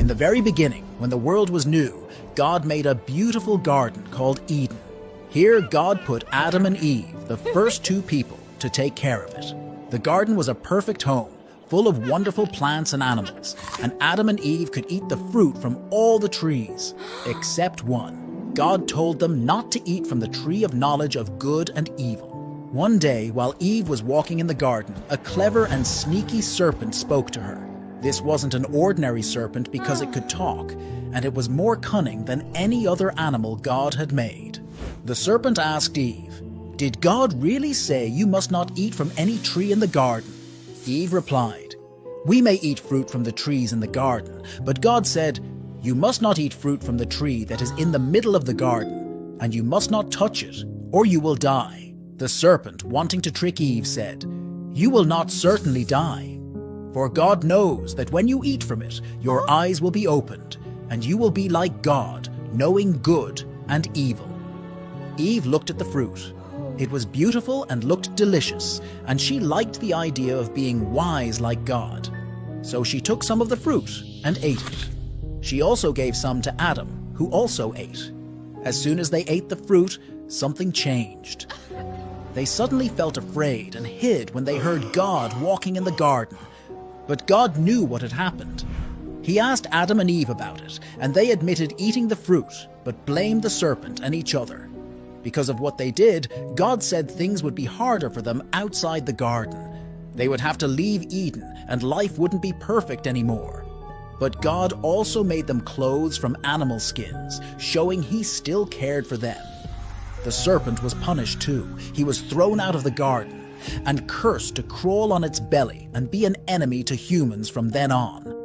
In the very beginning, when the world was new, God made a beautiful garden called Eden. Here, God put Adam and Eve, the first two people, to take care of it. The garden was a perfect home, full of wonderful plants and animals, and Adam and Eve could eat the fruit from all the trees, except one. God told them not to eat from the tree of knowledge of good and evil. One day, while Eve was walking in the garden, a clever and sneaky serpent spoke to her. This wasn't an ordinary serpent because it could talk, and it was more cunning than any other animal God had made. The serpent asked Eve, "Did God really say you must not eat from any tree in the garden?" Eve replied, "We may eat fruit from the trees in the garden, but God said, 'You must not eat fruit from the tree that is in the middle of the garden, and you must not touch it, or you will die.'" The serpent, wanting to trick Eve, said, "You will not certainly die. For God knows that when you eat from it, your eyes will be opened, and you will be like God, knowing good and evil." Eve looked at the fruit. It was beautiful and looked delicious, and she liked the idea of being wise like God. So she took some of the fruit and ate it. She also gave some to Adam, who also ate. As soon as they ate the fruit, something changed. They suddenly felt afraid and hid when they heard God walking in the garden. But God knew what had happened. He asked Adam and Eve about it, and they admitted eating the fruit, but blamed the serpent and each other. Because of what they did, God said things would be harder for them outside the garden. They would have to leave Eden, and life wouldn't be perfect anymore. But God also made them clothes from animal skins, showing He still cared for them. The serpent was punished too. He was thrown out of the garden and cursed to crawl on its belly and be an enemy to humans from then on.